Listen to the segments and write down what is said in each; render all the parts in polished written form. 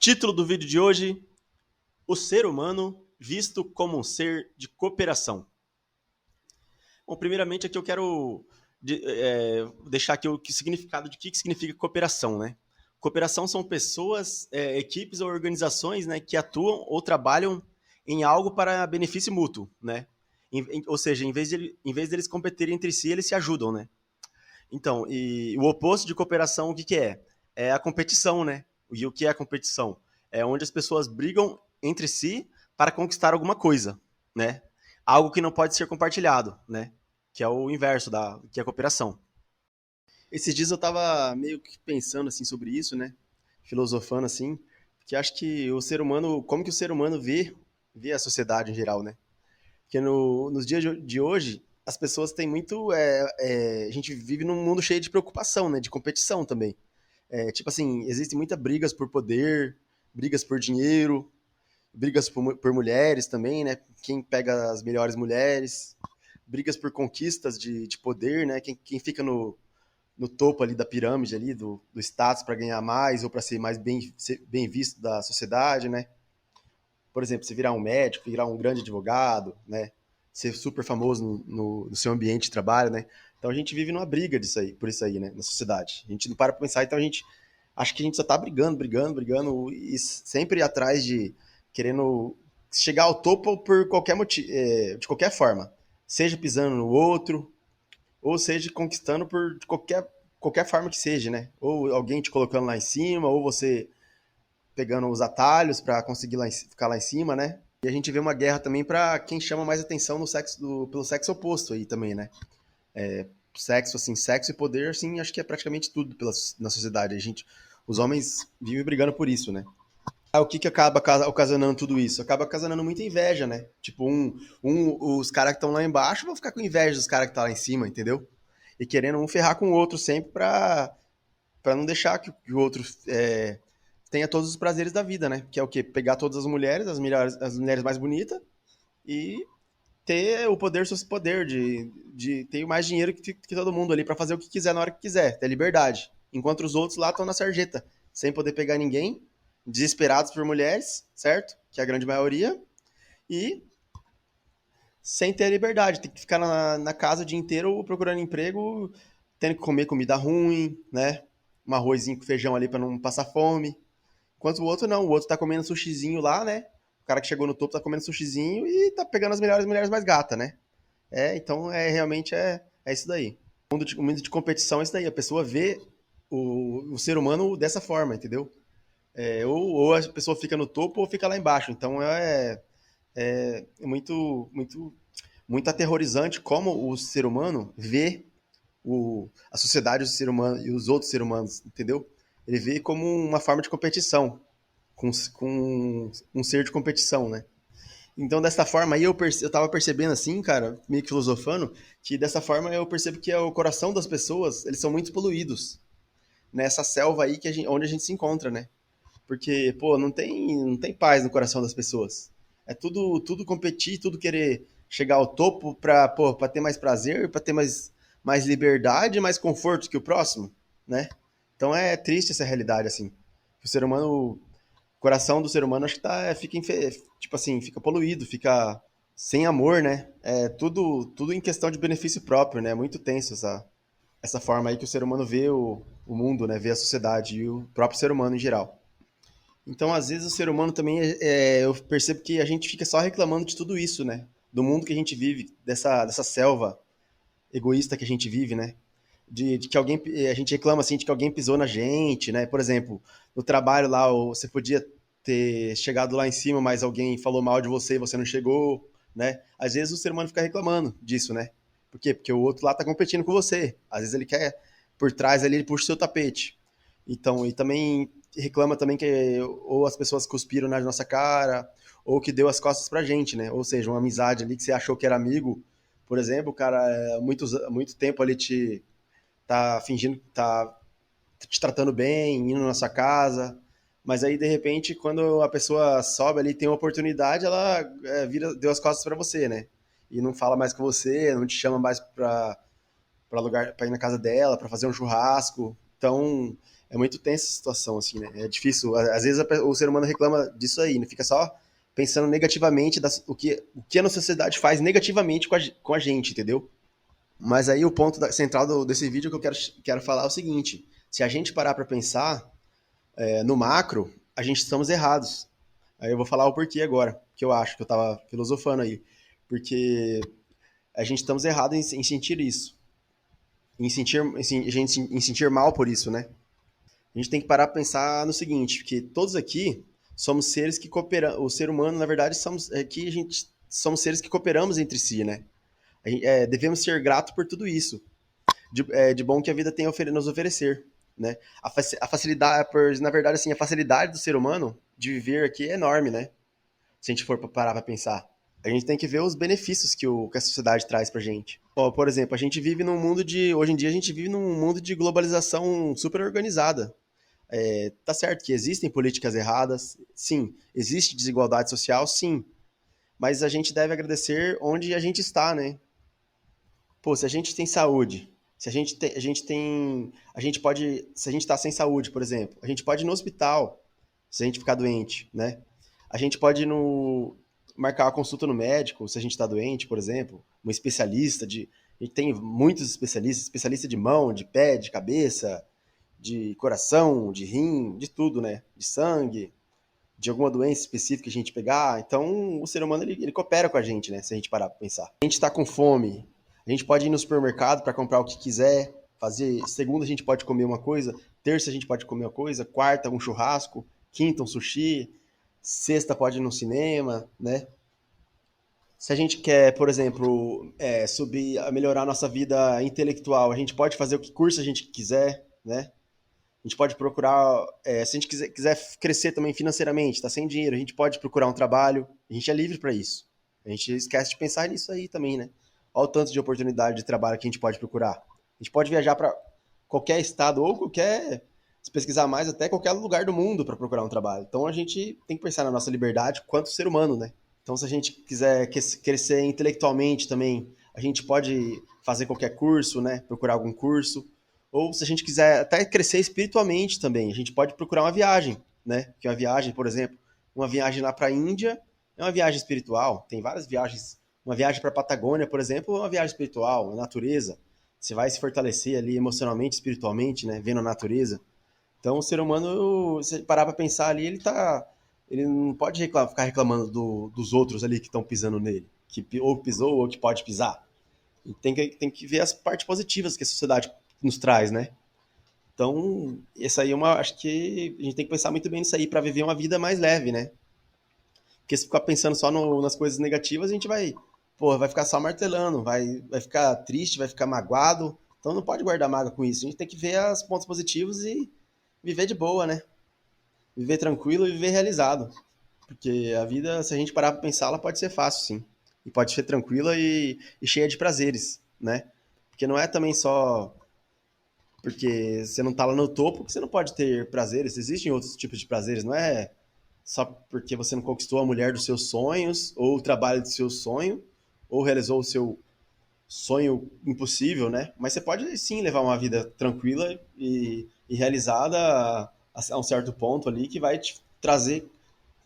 Título do vídeo de hoje: o ser humano visto como um ser de cooperação. Bom, primeiramente aqui eu quero deixar aqui o significado de que significa cooperação, né? Cooperação são pessoas, equipes ou organizações, né, que atuam ou trabalham em algo para benefício mútuo, né? Ou seja, em vez deles competirem entre si, eles se ajudam, né? Então, e o oposto de cooperação, o que que é? É a competição, né? E o que é a competição? É onde as pessoas brigam entre si para conquistar alguma coisa, né? Algo que não pode ser compartilhado, né? Que é o inverso que é a cooperação. Esses dias eu tava meio que pensando assim sobre isso, né? Filosofando assim, que acho que o ser humano, como que o ser humano vê a sociedade em geral, né? Porque nos dias de hoje, as pessoas têm muito. A gente vive num mundo cheio de preocupação, né? De competição também. Tipo assim, existem muitas brigas por poder, brigas por dinheiro, brigas por mulheres também, né? Quem pega as melhores mulheres, brigas por conquistas de poder, né? Quem fica no topo ali da pirâmide ali, do status para ganhar mais ou para ser bem visto da sociedade, né? Por exemplo, você virar um médico, virar um grande advogado, né? Ser super famoso no seu ambiente de trabalho, né? Então a gente vive numa briga por isso aí, né? Na sociedade. A gente não para pra pensar, então a gente acho que a gente só tá brigando e sempre atrás de querendo chegar ao topo por qualquer motivo, de qualquer forma. Seja pisando no outro, ou seja conquistando por qualquer forma que seja, né? Ou alguém te colocando lá em cima, ou você pegando os atalhos para conseguir ficar lá em cima, né? E a gente vê uma guerra também para quem chama mais atenção pelo sexo oposto aí também, né? Sexo e poder, assim, acho que é praticamente tudo na sociedade. Os homens vivem brigando por isso, né? O que acaba ocasionando tudo isso? Acaba ocasionando muita inveja, né? Tipo, os caras que estão lá embaixo vão ficar com inveja dos caras que estão lá em cima, entendeu? E querendo um ferrar com o outro sempre pra não deixar que o outro tenha todos os prazeres da vida, né? Que é o quê? Pegar todas as mulheres, as mulheres mais bonitas, e ter o poder sobre o poder, de ter mais dinheiro que todo mundo ali pra fazer o que quiser na hora que quiser, ter liberdade. Enquanto os outros lá estão na sarjeta, sem poder pegar ninguém, desesperados por mulheres, certo? Que é a grande maioria, e sem ter a liberdade, tem que ficar na casa o dia inteiro procurando emprego, tendo que comer comida ruim, né? Um arrozinho com feijão ali pra não passar fome. Enquanto o outro não, o outro tá comendo sushizinho lá, né? O cara que chegou no topo tá comendo sushizinho e tá pegando as melhores mulheres mais gatas, né? Então realmente é isso daí. O mundo de competição é isso daí. A pessoa vê o ser humano dessa forma, entendeu? Ou a pessoa fica no topo ou fica lá embaixo. Então é muito aterrorizante como o ser humano vê a sociedade do ser humano e os outros seres humanos, entendeu? Ele vê como uma forma de competição, com um ser de competição, né? Então, dessa forma aí, eu tava percebendo assim, cara, meio que filosofando, que dessa forma eu percebo que o coração das pessoas, eles são muito poluídos nessa selva aí onde a gente se encontra, né? Porque, pô, não tem paz no coração das pessoas. É tudo competir, tudo querer chegar ao topo pra ter mais prazer, pra ter mais liberdade, mais conforto que o próximo, né? Então é triste essa realidade, assim. O ser humano, o coração do ser humano acho que tipo assim, fica poluído, fica sem amor, né? É tudo em questão de benefício próprio, né? É muito tenso essa forma aí que o ser humano vê o mundo, né? Vê a sociedade e o próprio ser humano em geral. Então, às vezes, o ser humano também, eu percebo que a gente fica só reclamando de tudo isso, né? Do mundo que a gente vive, dessa selva egoísta que a gente vive, né? De que a gente reclama assim de que alguém pisou na gente, né? Por exemplo, no trabalho lá, você podia ter chegado lá em cima, mas alguém falou mal de você e você não chegou, né? Às vezes o ser humano fica reclamando disso, né? Por quê? Porque o outro lá tá competindo com você. Às vezes ele quer, por trás ali, ele puxa o seu tapete. Então, e também reclama também que ou as pessoas cuspiram na nossa cara, ou que deu as costas pra gente, né? Ou seja, uma amizade ali que você achou que era amigo, por exemplo, o cara muito tempo ali tá fingindo que tá te tratando bem, indo na sua casa, mas aí de repente quando a pessoa sobe ali tem uma oportunidade, ela deu as costas para você, né? E não fala mais com você, não te chama mais para ir na casa dela, para fazer um churrasco. Então É muito tensa a situação, assim, né? É difícil. Às vezes o ser humano reclama disso aí, não fica só pensando negativamente o que a nossa sociedade faz negativamente com a gente, entendeu? Mas aí o ponto central desse vídeo que eu quero falar é o seguinte: se a gente parar para pensar no macro, a gente estamos errados. Aí eu vou falar o porquê agora, que eu acho, que eu tava filosofando aí. Porque a gente estamos errados em sentir isso. Em sentir mal por isso, né? A gente tem que parar para pensar no seguinte, que todos aqui somos seres que cooperam. O ser humano, na verdade, aqui a gente somos seres que cooperamos entre si, né? Devemos ser gratos por tudo isso, de bom que a vida tem a nos oferecer, né? A facilidade, na verdade, assim, a facilidade do ser humano de viver aqui é enorme, né? Se a gente for parar para pensar. A gente tem que ver os benefícios que a sociedade traz pra gente. Ó, por exemplo, a gente vive num mundo de. Hoje em dia a gente vive num mundo de globalização super organizada. Tá certo que existem políticas erradas, sim. Existe desigualdade social, sim. Mas a gente deve agradecer onde a gente está, né? Pô, se a gente tem saúde, se a gente pode, se a gente está sem saúde, por exemplo, a gente pode ir no hospital, se a gente ficar doente, né? A gente pode ir marcar uma consulta no médico, se a gente está doente, por exemplo, um especialista a gente tem muitos especialistas, especialista de mão, de pé, de cabeça, de coração, de rim, de tudo, né? De sangue, de alguma doença específica que a gente pegar. Então, o ser humano ele coopera com a gente, né? Se a gente parar para pensar. A gente está com fome, a gente pode ir no supermercado para comprar o que quiser, fazer. Segunda a gente pode comer uma coisa, terça a gente pode comer uma coisa, quarta um churrasco, quinta um sushi, sexta pode ir no cinema, né? Se a gente quer, por exemplo, melhorar a nossa vida intelectual, a gente pode fazer o que curso a gente quiser, né? A gente pode procurar, se a gente quiser crescer também financeiramente, está sem dinheiro, a gente pode procurar um trabalho, a gente é livre para isso. A gente esquece de pensar nisso aí também, né? Olha o tanto de oportunidade de trabalho que a gente pode procurar. A gente pode viajar para qualquer estado ou se pesquisar mais, até qualquer lugar do mundo para procurar um trabalho. Então a gente tem que pensar na nossa liberdade quanto ser humano, né? Então se a gente quiser crescer intelectualmente também, a gente pode fazer qualquer curso, né? Procurar algum curso. Ou se a gente quiser até crescer espiritualmente também, a gente pode procurar uma viagem, né? Que é uma viagem, por exemplo, uma viagem lá para a Índia é uma viagem espiritual. Tem várias viagens. Uma viagem para a Patagônia, por exemplo, é uma viagem espiritual, a natureza. Você vai se fortalecer ali emocionalmente, espiritualmente, né? Vendo a natureza. Então, o ser humano, se parar para pensar ali, ele não pode ficar reclamando dos outros ali que estão pisando nele, que ou pisou ou que pode pisar. E tem que ver as partes positivas que a sociedade nos traz, né? Então, essa aí acho que a gente tem que pensar muito bem nisso aí para viver uma vida mais leve, né? Porque se ficar pensando só nas coisas negativas, a gente vai ficar só martelando, vai ficar triste, vai ficar magoado. Então não pode guardar mágoa com isso. A gente tem que ver os pontos positivos e viver de boa, né? Viver tranquilo e viver realizado. Porque a vida, se a gente parar para pensar, ela pode ser fácil, sim. E pode ser tranquila e cheia de prazeres, né? Porque não é também só porque você não tá lá no topo que você não pode ter prazeres. Existem outros tipos de prazeres, não é só porque você não conquistou a mulher dos seus sonhos, ou o trabalho do seu sonho, ou realizou o seu sonho impossível, né? Mas você pode sim levar uma vida tranquila e realizada a um certo ponto ali que vai te trazer,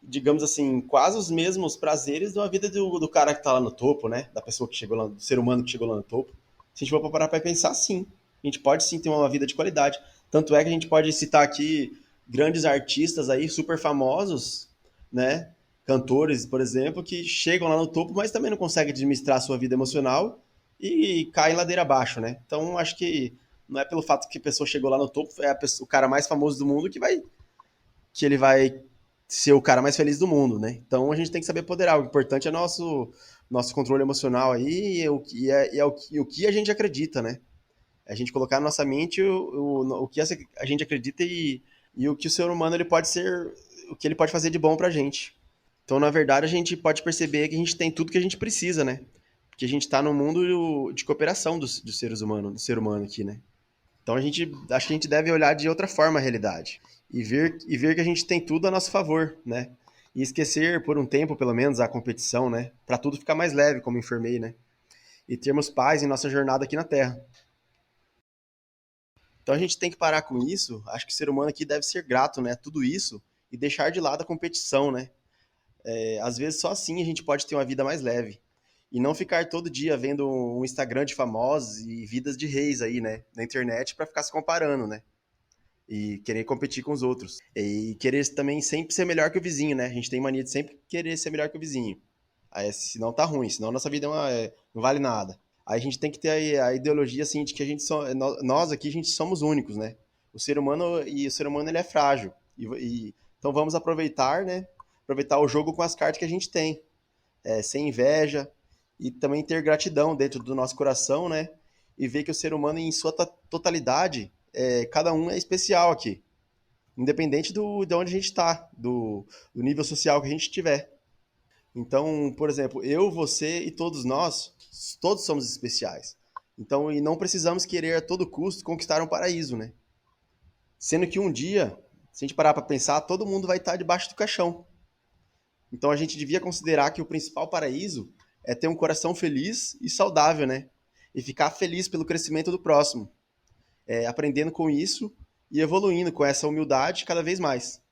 digamos assim, quase os mesmos prazeres da vida do cara que tá lá no topo, né? Da pessoa que chegou lá, do ser humano que chegou lá no topo. Se a gente for parar para pensar, sim. A gente pode sim ter uma vida de qualidade. Tanto é que a gente pode citar aqui grandes artistas aí, super famosos, né? Cantores, por exemplo, que chegam lá no topo, mas também não conseguem administrar a sua vida emocional e caem ladeira abaixo, né? Então, acho que não é pelo fato que a pessoa chegou lá no topo, o cara mais famoso do mundo que ele vai ser o cara mais feliz do mundo, né? Então a gente tem que saber poderar. O importante é nosso controle emocional aí e o que a gente acredita, né? A gente colocar na nossa mente o que a gente acredita e o que o ser humano ele pode ser, o que ele pode fazer de bom pra gente. Então, na verdade, a gente pode perceber que a gente tem tudo que a gente precisa, né? Porque a gente está no mundo de cooperação dos seres humanos, do ser humano aqui, né? Então acho que a gente deve olhar de outra forma a realidade e ver que a gente tem tudo a nosso favor, né? E esquecer por um tempo, pelo menos, a competição, né? Para tudo ficar mais leve, como informei, né? E termos paz em nossa jornada aqui na Terra. Então a gente tem que parar com isso. Acho que o ser humano aqui deve ser grato, né? Tudo isso e deixar de lado a competição, né? Às vezes só assim a gente pode ter uma vida mais leve. E não ficar todo dia vendo um Instagram de famosos e vidas de reis aí, né? Na internet para ficar se comparando, né? E querer competir com os outros. E querer também sempre ser melhor que o vizinho, né? A gente tem mania de sempre querer ser melhor que o vizinho. Aí, senão tá ruim, senão nossa vida não vale nada. Aí a gente tem que ter a ideologia assim de que a gente nós aqui a gente somos únicos, né? O ser humano ele é frágil. Então vamos aproveitar, né? Aproveitar o jogo com as cartas que a gente tem, sem inveja e também ter gratidão dentro do nosso coração, né? E ver que o ser humano em sua totalidade, cada um é especial aqui, independente de onde a gente está, do nível social que a gente tiver. Então, por exemplo, eu, você e todos nós, todos somos especiais. Então, e não precisamos querer a todo custo conquistar um paraíso, né? Sendo que um dia, se a gente parar para pensar, todo mundo vai estar debaixo do caixão. Então, a gente devia considerar que o principal paraíso é ter um coração feliz e saudável, né? E ficar feliz pelo crescimento do próximo, aprendendo com isso e evoluindo com essa humildade cada vez mais.